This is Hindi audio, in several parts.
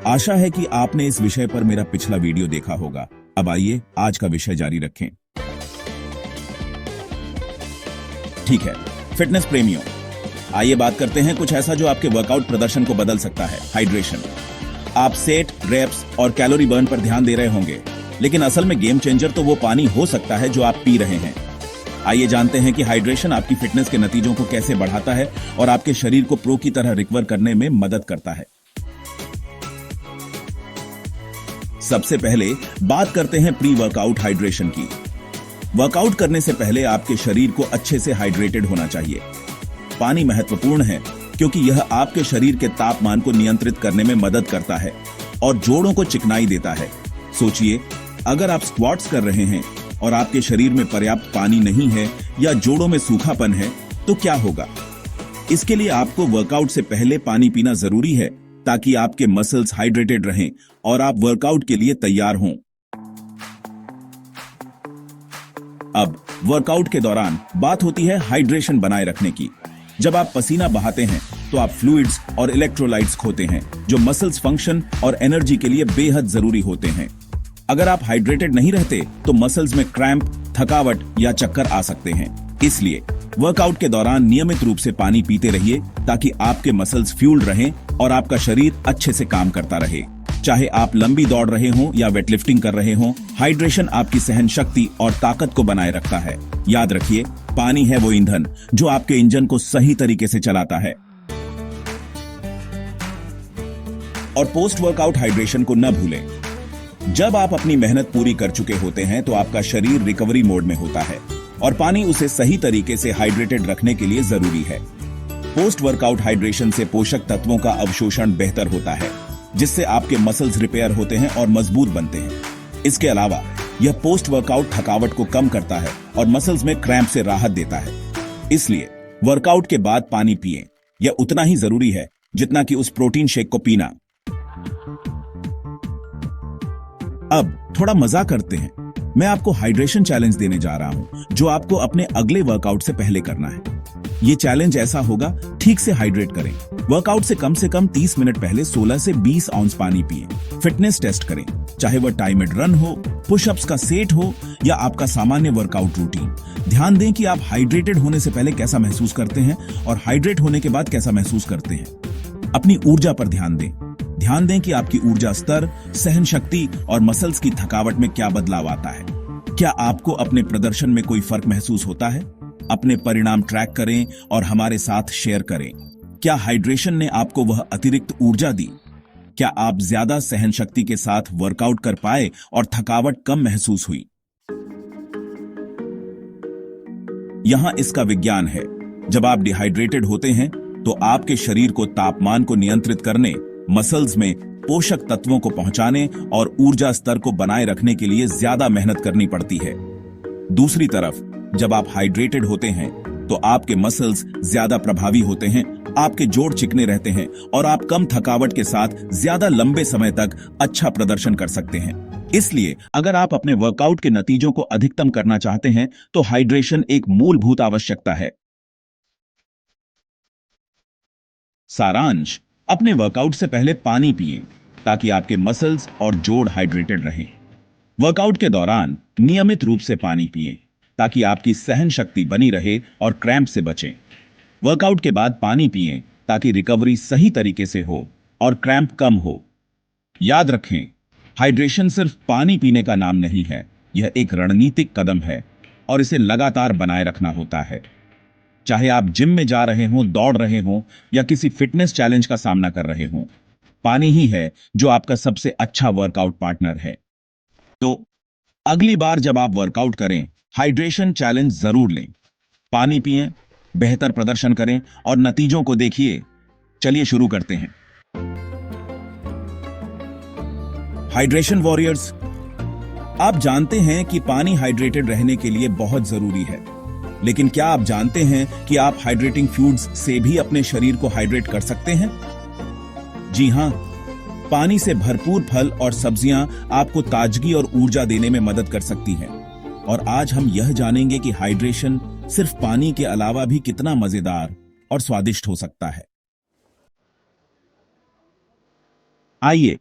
आशा है कि आपने इस विषय पर मेरा पिछला वीडियो देखा होगा। अब आइए आज का विषय जारी रखें। ठीक है, फिटनेस प्रेमियों, आइए बात करते हैं कुछ ऐसा जो आपके वर्कआउट प्रदर्शन को बदल सकता है, हाइड्रेशन। आप सेट, रेप्स और कैलोरी बर्न पर ध्यान दे रहे होंगे, लेकिन असल में गेम चेंजर तो वो पानी हो सकता है जो आप पी रहे हैं। आइए जानते हैं कि हाइड्रेशन आपकी फिटनेस के नतीजों को कैसे बढ़ाता है और आपके शरीर को प्रो की तरह रिकवर करने में मदद करता है। सबसे पहले बात करते हैं प्री वर्कआउट हाइड्रेशन की। वर्कआउट करने से पहले आपके शरीर को अच्छे से हाइड्रेटेड होना चाहिए। पानी महत्वपूर्ण है क्योंकि यह आपके शरीर के तापमान को नियंत्रित करने में मदद करता है और जोड़ों को चिकनाई देता है। सोचिए, अगर आप स्क्वाट्स कर रहे हैं और आपके शरीर में पर्याप्त पानी नहीं है या जोड़ों में सूखापन है तो क्या होगा? इसके लिए आपको वर्कआउट से पहले पानी पीना जरूरी है ताकि आपके मसल्स हाइड्रेटेड रहें और आप वर्कआउट के लिए तैयार हों। अब वर्कआउट के दौरान बात होती है हाइड्रेशन बनाए रखने की। जब आप पसीना बहाते हैं तो आप फ्लूइड्स और इलेक्ट्रोलाइट्स खोते हैं जो मसल्स फंक्शन और एनर्जी के लिए बेहद जरूरी होते हैं। अगर आप हाइड्रेटेड नहीं रहते तो मसल्स में क्रैम्प, थकावट या चक्कर आ सकते हैं। इसलिए वर्कआउट के दौरान नियमित रूप से पानी पीते रहिए ताकि आपके मसल्स फ्यूल्ड रहें और आपका शरीर अच्छे से काम करता रहे। चाहे आप लंबी दौड़ रहे हों या वेटलिफ्टिंग कर रहे हों, हाइड्रेशन आपकी सहन शक्ति और ताकत को बनाए रखता है। याद रखिए, पानी है वो ईंधन जो आपके इंजन को सही तरीके से चलाता है। और पोस्ट वर्कआउट हाइड्रेशन को न भूलें। जब आप अपनी मेहनत पूरी कर चुके होते हैं तो आपका शरीर रिकवरी मोड में होता है और पानी उसे सही तरीके से हाइड्रेटेड रखने के लिए जरूरी है। पोस्ट वर्कआउट हाइड्रेशन से पोषक तत्वों का अवशोषण बेहतर होता है, जिससे आपके मसल्स रिपेयर होते हैं और मजबूत बनते हैं। इसके अलावा यह पोस्ट वर्कआउट थकावट को कम करता है और मसल्स में क्रैम्प से राहत देता है। इसलिए वर्कआउट के बाद पानी पिएं। यह उतना ही जरूरी है जितना कि उस प्रोटीन शेक को पीना। अब थोड़ा मजा करते हैं। मैं आपको हाइड्रेशन चैलेंज देने जा रहा हूं जो आपको अपने अगले वर्कआउट से पहले करना है। ये चैलेंज ऐसा होगा, ठीक से हाइड्रेट करें। वर्कआउट से कम 30 मिनट पहले 16 से 20 आउंस पानी पिएं। फिटनेस टेस्ट करें, चाहे वह टाइमेड रन हो, पुशअप्स का सेट हो या आपका सामान्य वर्कआउट रूटीन। ध्यान दें कि आप हाइड्रेटेड होने से पहले कैसा महसूस करते हैं और हाइड्रेट होने के बाद कैसा महसूस करते हैं। अपनी ऊर्जा पर ध्यान दें। ध्यान दें कि आपकी ऊर्जा स्तर, सहन शक्ति और मसल्स की थकावट में क्या बदलाव आता है। क्या आपको अपने प्रदर्शन में कोई फर्क महसूस होता है? अपने परिणाम ट्रैक करें और हमारे साथ शेयर करें। क्या हाइड्रेशन ने आपको वह अतिरिक्त ऊर्जा दी? क्या आप ज्यादा सहन शक्ति के साथ वर्कआउट कर पाए और थकावट कम महसूस हुई? यहां इसका विज्ञान है। जब आप डिहाइड्रेटेड होते हैं तो आपके शरीर को तापमान को नियंत्रित करने, मसल्स में पोषक तत्वों को पहुंचाने और ऊर्जा स्तर को बनाए रखने के लिए ज्यादा मेहनत करनी पड़ती है। दूसरी तरफ जब आप हाइड्रेटेड होते हैं तो आपके मसल्स ज्यादा प्रभावी होते हैं, आपके जोड़ चिकने रहते हैं और आप कम थकावट के साथ ज्यादा लंबे समय तक अच्छा प्रदर्शन कर सकते हैं। इसलिए अगर आप अपने वर्कआउट के नतीजों को अधिकतम करना चाहते हैं तो हाइड्रेशन एक मूलभूत आवश्यकता है। सारांश: अपने वर्कआउट से पहले पानी पिएं ताकि आपके मसल्स और जोड़ हाइड्रेटेड रहें। वर्कआउट के दौरान नियमित रूप से पानी पिएं ताकि आपकी सहन शक्ति बनी रहे और क्रैम्प से बचें। वर्कआउट के बाद पानी पिएं ताकि रिकवरी सही तरीके से हो और क्रैम्प कम हो। याद रखें, हाइड्रेशन सिर्फ पानी पीने का नाम नहीं है, यह एक रणनीतिक कदम है और इसे लगातार बनाए रखना होता है। चाहे आप जिम में जा रहे हों, दौड़ रहे हों या किसी फिटनेस चैलेंज का सामना कर रहे हों, पानी ही है जो आपका सबसे अच्छा वर्कआउट पार्टनर है। तो अगली बार जब आप वर्कआउट करें, हाइड्रेशन चैलेंज जरूर लें। पानी पिएं, बेहतर प्रदर्शन करें और नतीजों को देखिए। चलिए शुरू करते हैं। हाइड्रेशन वॉरियर्स, आप जानते हैं कि पानी हाइड्रेटेड रहने के लिए बहुत जरूरी है, लेकिन क्या आप जानते हैं कि आप हाइड्रेटिंग फ्लूइड्स से भी अपने शरीर को हाइड्रेट कर सकते हैं? जी हां, पानी से भरपूर फल और सब्जियां आपको ताजगी और ऊर्जा देने में मदद कर सकती हैं। और आज हम यह जानेंगे कि हाइड्रेशन सिर्फ पानी के अलावा भी कितना मजेदार और स्वादिष्ट हो सकता है। आइए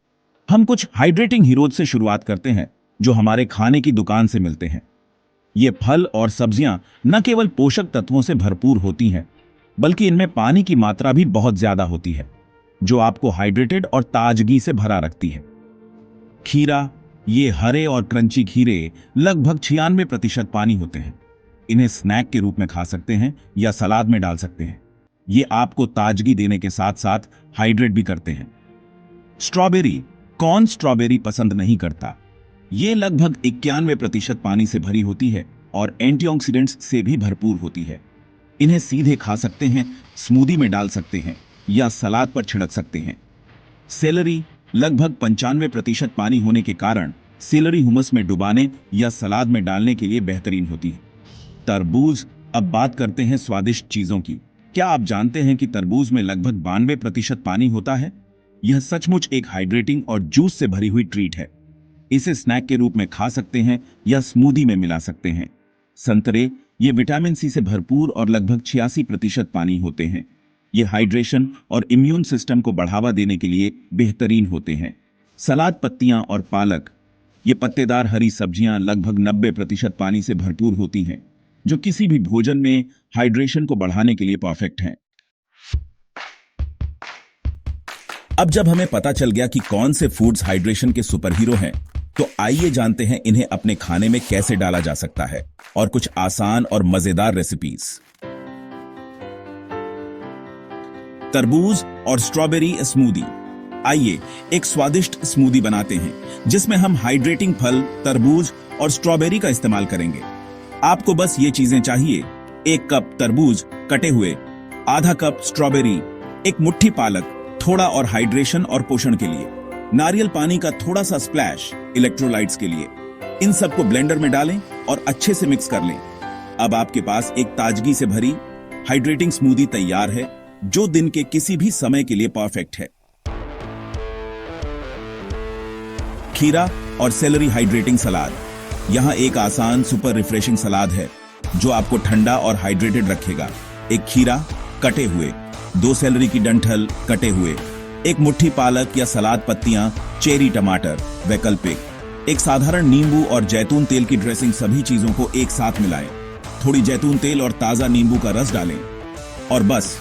हम कुछ हाइड्रेटिंग हीरोज से शुरुआत करते हैं जो हमारे खाने की दुकान से मिलते हैं। ये फल और सब्जियां न केवल पोषक तत्वों से भरपूर होती हैं, बल्कि इनमें पानी की मात्रा भी बहुत ज्यादा होती है, जो आपको हाइड्रेटेड और ताजगी से भरा रखती है। खीरा, ये हरे और क्रंची खीरे लगभग 96% पानी होते हैं। इन्हें स्नैक के रूप में खा सकते हैं या सलाद में डाल सकते हैं। ये आपको ताजगी देने के साथ साथ हाइड्रेट भी करते हैं। स्ट्रॉबेरी, कौन स्ट्रॉबेरी पसंद नहीं करता? ये लगभग 91% पानी से भरी होती है और एंटीऑक्सीडेंट्स से भी भरपूर होती है। इन्हें सीधे खा सकते हैं, स्मूदी में डाल सकते हैं या सलाद पर छिड़क सकते हैं। सेलरी, लगभग 95% पानी होने के कारण सेलरी हुमस में डुबाने या सलाद में डालने के लिए बेहतरीन होती है। तरबूज, अब बात करते हैं स्वादिष्ट चीजों की। क्या आप जानते हैं कि तरबूज में लगभग 92% पानी होता है? यह सचमुच एक हाइड्रेटिंग और जूस से भरी हुई ट्रीट है। इसे स्नैक के रूप में खा सकते हैं या स्मूदी में मिला सकते हैं। संतरे, ये विटामिन सी से भरपूर और लगभग 86% पानी होते हैं। ये हाइड्रेशन और इम्यून सिस्टम को बढ़ावा देने के लिए बेहतरीन होते हैं। सलाद पत्तियां और पालक, ये पत्तेदार हरी सब्जियां लगभग 90% पानी से भरपूर होती हैं, जो किसी भी भोजन में हाइड्रेशन को बढ़ाने के लिए परफेक्ट हैं। अब जब हमें पता चल गया कि कौन से फूड्स हाइड्रेशन के सुपर हीरो हैं, तो आइए जानते हैं इन्हें अपने खाने में कैसे डाला जा सकता है और कुछ आसान और मजेदार रेसिपीज। तरबूज और स्ट्रॉबेरी स्मूदी। आइए एक स्वादिष्ट स्मूदी बनाते हैं जिसमें हम हाइड्रेटिंग फल तरबूज और स्ट्रॉबेरी का इस्तेमाल करेंगे। आपको बस ये चीजें चाहिए: 1 कप तरबूज कटे हुए, आधा कप स्ट्रॉबेरी, 1 मुट्ठी पालक, थोड़ा और हाइड्रेशन और पोषण के लिए, नारियल पानी का थोड़ा सा स्प्लैश इलेक्ट्रोलाइट्स के लिए। इन सबको ब्लेंडर में डालें और अच्छे से मिक्स कर लें। अब आपके पास एक ताजगी से भरी हाइड्रेटिंग स्मूदी तैयार है, जो दिन के किसी भी समय के लिए परफेक्ट है। खीरा और सेलरी हाइड्रेटिंग सलाद। यहां एक आसान सुपर रिफ्रेशिंग सलाद है जो आपको ठंडा और हाइड्रेटेड रखेगा। 1 खीरा कटे हुए, 2 सेलरी की डंठल कटे हुए, 1 मुट्ठी पालक या सलाद पत्तियां, चेरी टमाटर वैकल्पिक, 1 साधारण नींबू और जैतून तेल की ड्रेसिंग। सभी चीजों को एक साथ मिलाएं। थोड़ी जैतून तेल और ताजा नींबू का रस डालें और बस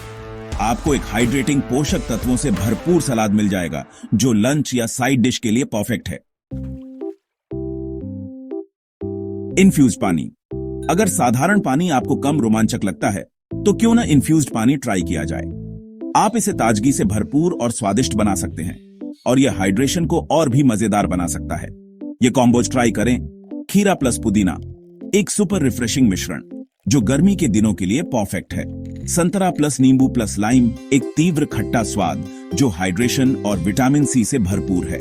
आपको एक हाइड्रेटिंग पोषक तत्वों से भरपूर सलाद मिल जाएगा, जो लंच या साइड डिश के लिए परफेक्ट है। इन्फ्यूज्ड पानी। अगर साधारण पानी आपको कम रोमांचक लगता है, तो क्यों ना इन्फ्यूज्ड पानी ट्राई किया जाए। आप इसे ताजगी से भरपूर और स्वादिष्ट बना सकते हैं और यह हाइड्रेशन को और भी मजेदार बना सकता है। यह कॉम्बोज ट्राई करें। खीरा प्लस पुदीना, एक सुपर रिफ्रेशिंग मिश्रण जो गर्मी के दिनों के लिए परफेक्ट है। संतरा प्लस नींबू प्लस लाइम, एक तीव्र खट्टा स्वाद जो हाइड्रेशन और विटामिन सी से भरपूर है।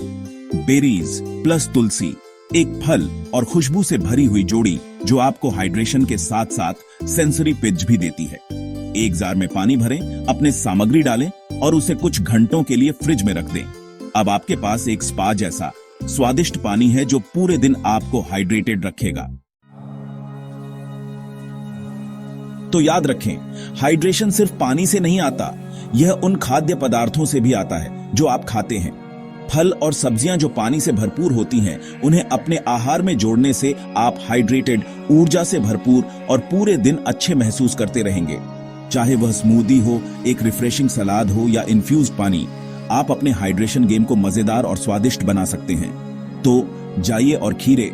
बेरीज प्लस तुलसी, एक फल और खुशबू से भरी हुई जोड़ी जो आपको हाइड्रेशन के साथ साथ सेंसरी पिंच भी देती है। एक जार में पानी भरें, अपने सामग्री डालें और उसे कुछ घंटों के लिए फ्रिज में रख दें। अब आपके पास एक स्पा जैसा स्वादिष्ट पानी है जो पूरे दिन आपको हाइड्रेटेड रखेगा। तो याद रखें, हाइड्रेशन सिर्फ पानी से नहीं आता, यह उन खाद्य पदार्थों से भी आता है जो आप खाते हैं। फल और सब्जियां जो पानी से भरपूर होती हैं, उन्हें अपने आहार में जोड़ने से आप हाइड्रेटेड, ऊर्जा से भरपूर और पूरे दिन अच्छे महसूस करते रहेंगे। चाहे वह स्मूदी हो, एक रिफ्रेशिंग सलाद हो या इन्फ्यूज्ड पानी, आप अपने हाइड्रेशन गेम को मजेदार और स्वादिष्ट बना सकते हैं। तो जाइए और खीरे,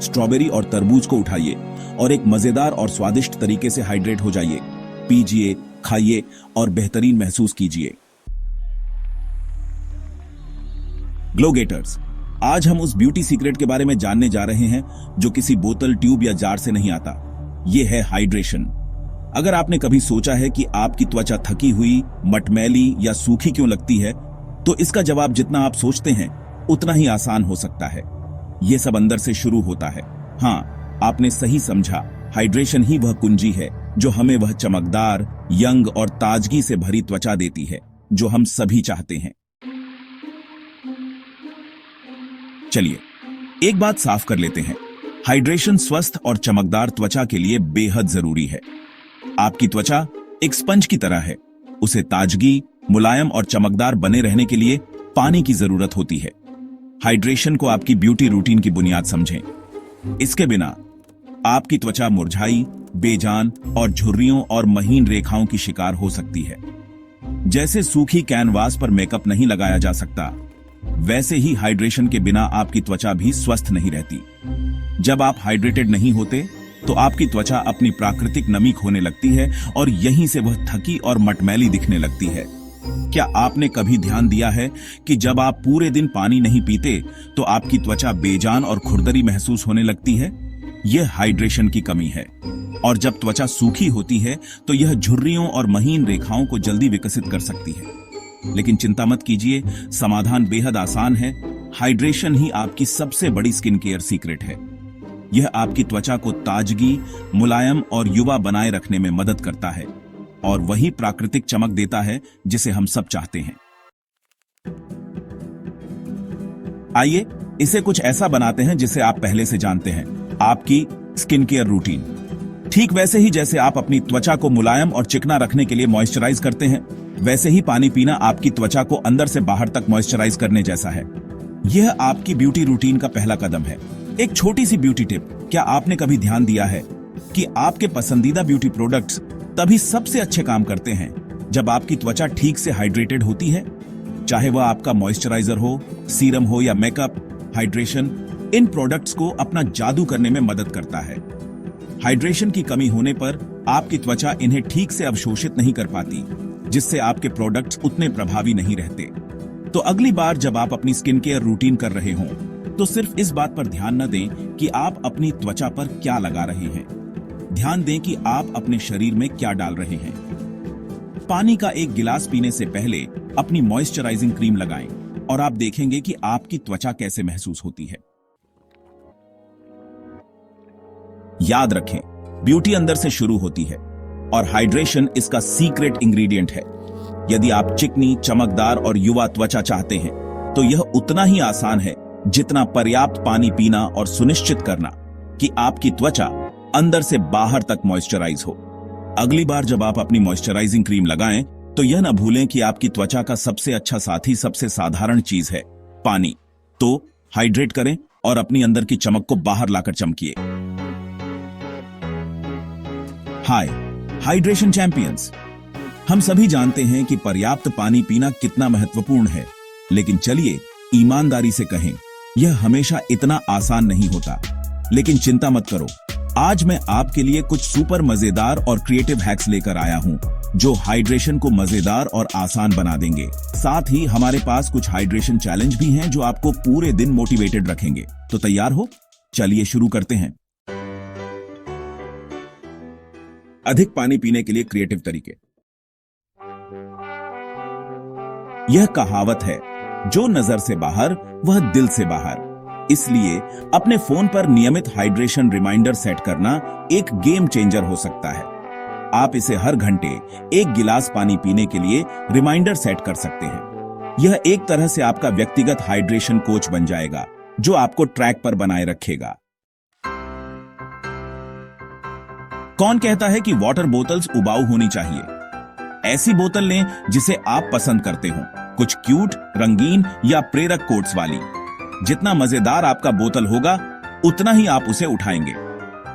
स्ट्रॉबेरी और तरबूज को उठाइए और एक मजेदार और स्वादिष्ट तरीके से हाइड्रेट हो जाइए। पीजिए, खाइए और बेहतरीन महसूस कीजिए। ग्लो गेटर्स, आज हम उस ब्यूटी सीक्रेट के बारे में जानने जा रहे हैं जो किसी बोतल, ट्यूब या जार से नहीं आता। यह है हाइड्रेशन। अगर आपने कभी सोचा है कि आपकी त्वचा थकी हुई, मटमैली या सूखी क्यों लगती है, तो इसका जवाब जितना आप सोचते हैं उतना ही आसान हो सकता है। यह सब अंदर से शुरू होता है। हाँ, आपने सही समझा, हाइड्रेशन ही वह कुंजी है जो हमें वह चमकदार, यंग और ताजगी से भरी त्वचा देती है जो हम सभी चाहते हैं। चलिए एक बात साफ कर लेते हैं, हाइड्रेशन स्वस्थ और चमकदार त्वचा के लिए बेहद जरूरी है। आपकी त्वचा एक स्पंज की तरह है, उसे ताजगी, मुलायम और चमकदार बने रहने के लिए पानी की जरूरत होती है। हाइड्रेशन को आपकी ब्यूटी रूटीन की बुनियाद समझें। इसके बिना आपकी त्वचा मुरझाई, बेजान और झुर्रियों और महीन रेखाओं की शिकार हो सकती है। जैसे सूखी कैनवास पर मेकअप नहीं लगाया जा सकता, वैसे ही हाइड्रेशन के बिना आपकी त्वचा भी स्वस्थ नहीं रहती। जब आप हाइड्रेटेड नहीं होते तो आपकी त्वचा अपनी प्राकृतिक नमी खोने लगती है और यहीं से वह थकी और मटमैली दिखने लगती है। क्या आपने कभी ध्यान दिया है कि जब आप पूरे दिन पानी नहीं पीते तो आपकी त्वचा बेजान और खुरदरी महसूस होने लगती है? यह हाइड्रेशन की कमी है। और जब त्वचा सूखी होती है तो यह झुर्रियों और महीन रेखाओं को जल्दी विकसित कर सकती है। लेकिन चिंता मत कीजिए, समाधान बेहद आसान है। हाइड्रेशन ही आपकी सबसे बड़ी स्किन केयर सीक्रेट है। यह आपकी त्वचा को ताजगी, मुलायम और युवा बनाए रखने में मदद करता है और वही प्राकृतिक चमक देता है जिसे हम सब चाहते हैं। आइए इसे कुछ ऐसा बनाते हैं जिसे आप पहले से जानते हैं, आपकी स्किन केयर रूटीन। ठीक वैसे ही जैसे आप अपनी त्वचा को मुलायम और चिकना रखने के लिए मॉइस्चराइज करते हैं, वैसे ही पानी पीना आपकी त्वचा को अंदर से बाहर तक मॉइस्चराइज करने जैसा है। यह आपकी ब्यूटी रूटीन का पहला कदम है। एक छोटी सी ब्यूटी टिप, क्या आपने कभी ध्यान दिया है कि आपके पसंदीदा ब्यूटी प्रोडक्ट्स तभी सबसे अच्छे काम करते हैं जब आपकी त्वचा ठीक से हाइड्रेटेड होती है? चाहे वह आपका मॉइस्चराइजर हो, सीरम हो या मेकअप, हाइड्रेशन इन प्रोडक्ट्स को अपना जादू करने में मदद करता है। हाइड्रेशन की कमी होने पर आपकी त्वचा इन्हें ठीक से अवशोषित नहीं कर पाती, जिससे आपके प्रोडक्ट्स उतने प्रभावी नहीं रहते। तो अगली बार जब आप अपनी स्किन केयर रूटीन कर रहे हों तो सिर्फ इस बात पर ध्यान न दें कि आप अपनी त्वचा पर क्या लगा रहे हैं, ध्यान दें कि आप अपने शरीर में क्या डाल रहे हैं। पानी का एक गिलास पीने से पहले अपनी मॉइस्चराइजिंग क्रीम लगाएं और आप देखेंगे कि आपकी त्वचा कैसे महसूस होती है। याद रखें, ब्यूटी अंदर से शुरू होती है और हाइड्रेशन इसका सीक्रेट इंग्रेडिएंट है। यदि आप चिकनी, चमकदार और युवा त्वचा चाहते हैं तो यह उतना ही आसान है जितना पर्याप्त पानी पीना और सुनिश्चित करना कि आपकी त्वचा अंदर से बाहर तक मॉइस्चराइज हो। अगली बार जब आप अपनी मॉइस्चराइजिंग क्रीम लगाएं तो यह न भूलें कि आपकी त्वचा का सबसे अच्छा साथी सबसे साधारण चीज है, पानी। तो हाइड्रेट करें और अपनी अंदर की चमक को बाहर लाकर चमकिए। हाय हाइड्रेशन चैंपियंस, हम सभी जानते हैं कि पर्याप्त पानी पीना कितना महत्वपूर्ण है, लेकिन चलिए ईमानदारी से कहें, यह हमेशा इतना आसान नहीं होता। लेकिन चिंता मत करो, आज मैं आपके लिए कुछ सुपर मजेदार और क्रिएटिव हैक्स लेकर आया हूं जो हाइड्रेशन को मजेदार और आसान बना देंगे। साथ ही हमारे पास कुछ हाइड्रेशन चैलेंज भी हैं जो आपको पूरे दिन मोटिवेटेड रखेंगे। तो तैयार हो? चलिए शुरू करते हैं। अधिक पानी पीने के लिए क्रिएटिव तरीके। यह कहावत है, जो नजर से बाहर वह दिल से बाहर। इसलिए अपने फोन पर नियमित हाइड्रेशन रिमाइंडर सेट करना एक गेम चेंजर हो सकता है। आप इसे हर घंटे 1 गिलास पानी पीने के लिए रिमाइंडर सेट कर सकते हैं। यह एक तरह से आपका व्यक्तिगत हाइड्रेशन कोच बन जाएगा जो आपको ट्रैक पर बनाए रखेगा। कौन कहता है कि वाटर बोतल्स उबाऊ होनी चाहिए? ऐसी बोतल लें जिसे आप पसंद करते हो, कुछ क्यूट, रंगीन या प्रेरक कोट्स वाली। जितना मजेदार आपका बोतल होगा उतना ही आप उसे उठाएंगे।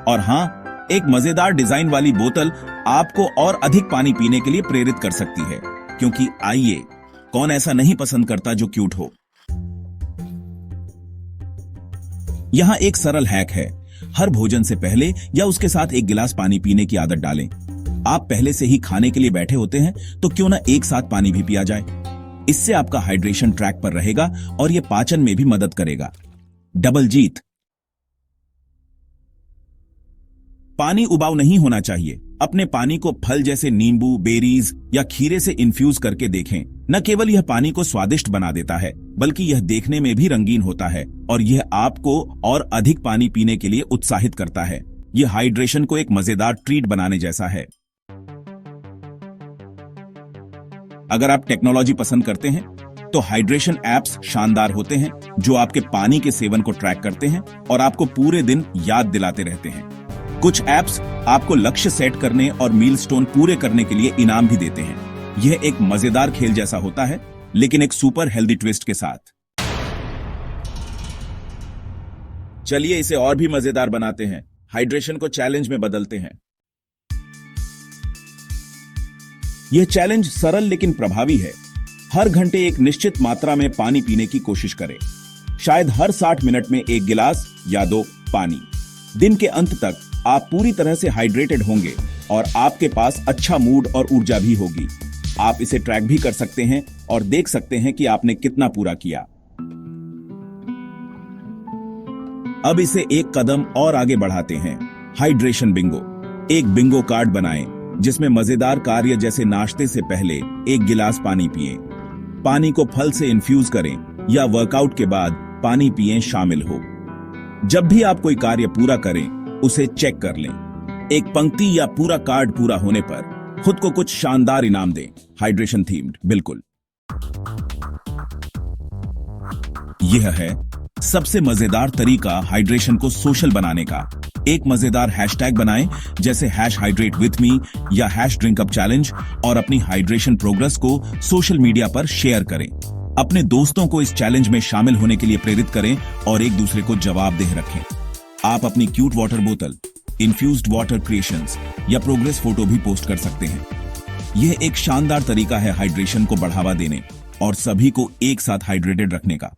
और हां, एक मजेदार डिजाइन वाली बोतल आपको और अधिक पानी पीने के लिए प्रेरित कर सकती है, क्योंकि आइए, कौन ऐसा नहीं पसंद करता जो क्यूट हो। यहां एक सरल हैक है, हर भोजन से पहले या उसके साथ 1 गिलास पानी पीने की आदत डालें। आप पहले से ही खाने के लिए बैठे होते हैं तो क्यों ना एक साथ पानी भी पिया जाए। इससे आपका हाइड्रेशन ट्रैक पर रहेगा और यह पाचन में भी मदद करेगा। डबल जीत। पानी उबाऊ नहीं होना चाहिए। अपने पानी को फल जैसे नींबू, बेरीज या खीरे से इन्फ्यूज करके देखें। न केवल यह पानी को स्वादिष्ट बना देता है, बल्कि यह देखने में भी रंगीन होता है और यह आपको और अधिक पानी पीने के लिए उत्साहित करता है। यह हाइड्रेशन को एक मजेदार ट्रीट बनाने जैसा है। अगर आप टेक्नोलॉजी पसंद करते हैं तो हाइड्रेशन एप्स शानदार होते हैं जो आपके पानी के सेवन को ट्रैक करते हैं और आपको पूरे दिन याद दिलाते रहते हैं। कुछ एप्स आपको लक्ष्य सेट करने और मीलस्टोन पूरे करने के लिए इनाम भी देते हैं। यह एक मजेदार खेल जैसा होता है, लेकिन एक सुपर हेल्दी ट्विस्ट के साथ। चलिए इसे और भी मजेदार बनाते हैं, हाइड्रेशन को चैलेंज में बदलते हैं। यह चैलेंज सरल लेकिन प्रभावी है। हर घंटे एक निश्चित मात्रा में पानी पीने की कोशिश करें। शायद हर 60 मिनट में 1 गिलास या 2 पानी। दिन के अंत तक आप पूरी तरह से हाइड्रेटेड होंगे और आपके पास अच्छा मूड और ऊर्जा भी होगी। आप इसे ट्रैक भी कर सकते हैं और देख सकते हैं कि आपने कितना पूरा किया। अब इसे एक कदम और आगे बढ़ाते हैं, हाइड्रेशन बिंगो। एक बिंगो कार्ड बनाएं जिसमें मजेदार कार्य जैसे नाश्ते से पहले 1 गिलास पानी पिएं, पानी को फल से इन्फ्यूज करें या वर्कआउट के बाद पानी पिएं शामिल हो। जब भी आप कोई कार्य पूरा करें उसे चेक कर लें। एक पंक्ति या पूरा कार्ड पूरा होने पर खुद को कुछ शानदार इनाम दें, हाइड्रेशन थीम्ड। बिल्कुल, यह है सबसे मजेदार तरीका हाइड्रेशन को सोशल बनाने का। एक मजेदार हैशटैग बनाएं जैसे #HydratewithMe या #DrinkUpChallenge और अपनी हाइड्रेशन प्रोग्रेस को सोशल मीडिया पर शेयर करें। अपने दोस्तों को इस चैलेंज में शामिल होने के लिए प्रेरित करें और एक दूसरे को जवाबदेह रखें। आप अपनी क्यूट वाटर बोतल, इन्फ्यूज्ड वाटर क्रिएशंस या प्रोग्रेस फोटो भी पोस्ट कर सकते हैं। यह एक शानदार तरीका है हाइड्रेशन को बढ़ावा देने और सभी को एक साथ हाइड्रेटेड रखने का।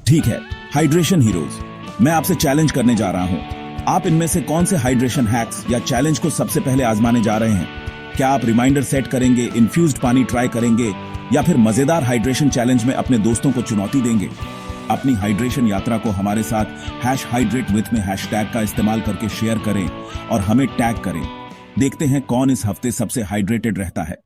ठीक है हाइड्रेशन हीरोज, मैं आपसे चैलेंज करने जा रहा हूं। आप इनमें से कौन से हाइड्रेशन हैक्स या चैलेंज को सबसे पहले आजमाने जा रहे हैं? क्या आप रिमाइंडर सेट करेंगे, इन्फ्यूज्ड पानी ट्राई करेंगे या फिर मजेदार हाइड्रेशन चैलेंज में अपने दोस्तों को चुनौती देंगे? अपनी हाइड्रेशन यात्रा को हमारे साथ #HydratewithMe हैशटैग का इस्तेमाल करके शेयर करें और हमें टैग करें। देखते हैं कौन इस हफ्ते सबसे हाइड्रेटेड रहता है।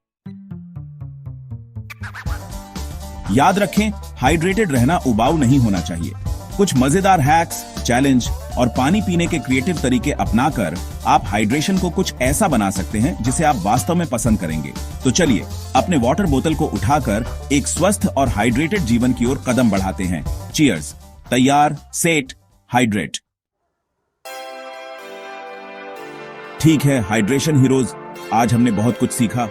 याद रखें, हाइड्रेटेड रहना उबाऊ नहीं होना चाहिए। कुछ मजेदार हैक्स, चैलेंज और पानी पीने के क्रिएटिव तरीके अपनाकर आप हाइड्रेशन को कुछ ऐसा बना सकते हैं जिसे आप वास्तव में पसंद करेंगे। तो चलिए अपने वाटर बोतल को उठाकर एक स्वस्थ और हाइड्रेटेड जीवन की ओर कदम बढ़ाते हैं। चीयर्स। तैयार, सेट, हाइड्रेट। ठीक है हाइड्रेशन हीरोज, आज हमने बहुत कुछ सीखा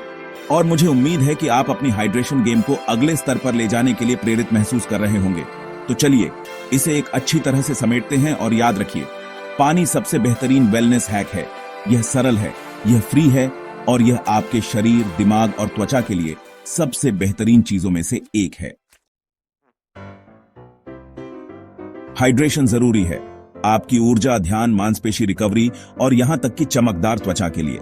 और मुझे उम्मीद है कि आप अपनी हाइड्रेशन गेम को अगले स्तर पर ले जाने के लिए प्रेरित महसूस कर रहे होंगे। तो चलिए इसे एक अच्छी तरह से समेटते हैं और याद रखिए, पानी सबसे बेहतरीन वेलनेस हैक है। यह सरल है, यह फ्री है और यह आपके शरीर, दिमाग और त्वचा के लिए सबसे बेहतरीन चीजों में से एक है। हाइड्रेशन जरूरी है आपकी ऊर्जा, ध्यान, मांसपेशी रिकवरी और यहां तक कि चमकदार त्वचा के लिए।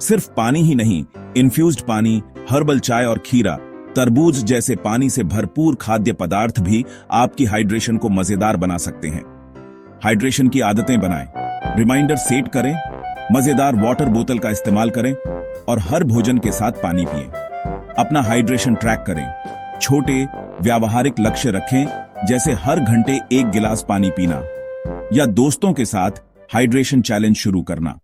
सिर्फ पानी ही नहीं, इन्फ्यूज्ड पानी, हर्बल चाय और खीरा, तरबूज जैसे पानी से भरपूर खाद्य पदार्थ भी आपकी हाइड्रेशन को मजेदार बना सकते हैं। हाइड्रेशन की आदतें बनाएं, रिमाइंडर सेट करें, मजेदार वाटर बोतल का इस्तेमाल करें और हर भोजन के साथ पानी पिएं। अपना हाइड्रेशन ट्रैक करें, छोटे व्यावहारिक लक्ष्य रखें जैसे हर घंटे 1 गिलास पानी पीना या दोस्तों के साथ हाइड्रेशन चैलेंज शुरू करना।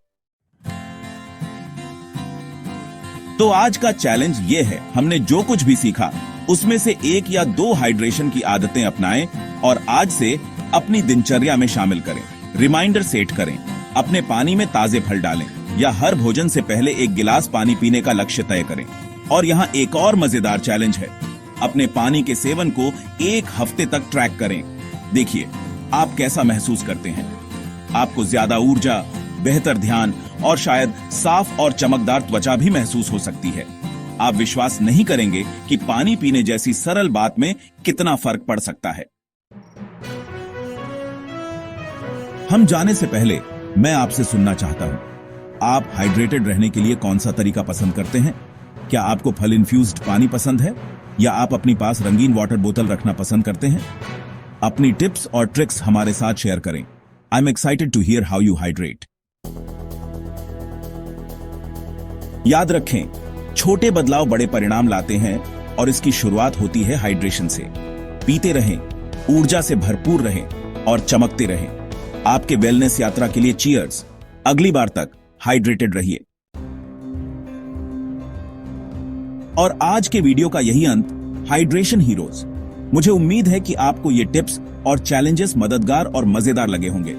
तो आज का चैलेंज ये है, हमने जो कुछ भी सीखा उसमें से 1 या 2 हाइड्रेशन की आदतें अपनाएं और आज से अपनी दिनचर्या में शामिल करें। रिमाइंडर सेट करें, अपने पानी में ताजे फल डालें या हर भोजन से पहले 1 गिलास पानी पीने का लक्ष्य तय करें। और यहाँ एक और मजेदार चैलेंज है, अपने पानी के सेवन को 1 हफ्ते तक ट्रैक करें। देखिए आप कैसा महसूस करते हैं। आपको ज्यादा ऊर्जा, बेहतर ध्यान और शायद साफ और चमकदार त्वचा भी महसूस हो सकती है। आप विश्वास नहीं करेंगे कि पानी पीने जैसी सरल बात में कितना फर्क पड़ सकता है। हम जाने से पहले मैं आपसे सुनना चाहता हूं, आप हाइड्रेटेड रहने के लिए कौन सा तरीका पसंद करते हैं? क्या आपको फल इन्फ्यूज्ड पानी पसंद है या आप अपनी पास रंगीन वाटर बोतल रखना पसंद करते हैं? अपनी टिप्स और ट्रिक्स हमारे साथ शेयर करें। I am excited to hear how you hydrate. याद रखें, छोटे बदलाव बड़े परिणाम लाते हैं और इसकी शुरुआत होती है हाइड्रेशन से। पीते रहें, ऊर्जा से भरपूर रहें और चमकते रहें। आपके वेलनेस यात्रा के लिए चीयर्स। अगली बार तक हाइड्रेटेड रहिए। और आज के वीडियो का यही अंत, हाइड्रेशन हीरोज। मुझे उम्मीद है कि आपको ये टिप्स और चैलेंजेस मददगार और मजेदार लगे होंगे।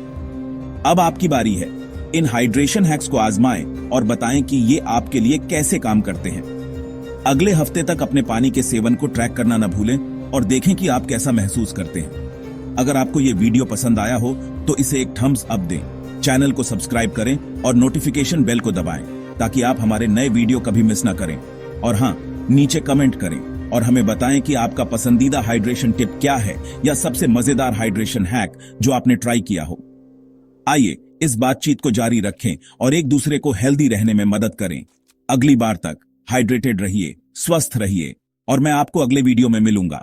अब आपकी बारी है, इन हाइड्रेशन हैक्स को आजमाएं और बताएं कि ये आपके लिए कैसे काम करते हैं। अगले हफ्ते तक अपने पानी के सेवन को ट्रैक करना न भूलें और देखें कि आप कैसा महसूस करते हैं। अगर आपको ये वीडियो पसंद आया हो तो इसे एक थम्स अप दें, चैनल को सब्सक्राइब करें और नोटिफिकेशन बेल को दबाएं ताकि आप हमारे नए वीडियो कभी मिस ना करें। और हाँ, नीचे कमेंट करें और हमें बताएं कि आपका पसंदीदा हाइड्रेशन टिप क्या है या सबसे मजेदार हाइड्रेशन हैक जो आपने ट्राई किया हो। आइए इस बातचीत को जारी रखें और एक दूसरे को हेल्दी रहने में मदद करें। अगली बार तक हाइड्रेटेड रहिए, स्वस्थ रहिए और मैं आपको अगले वीडियो में मिलूंगा।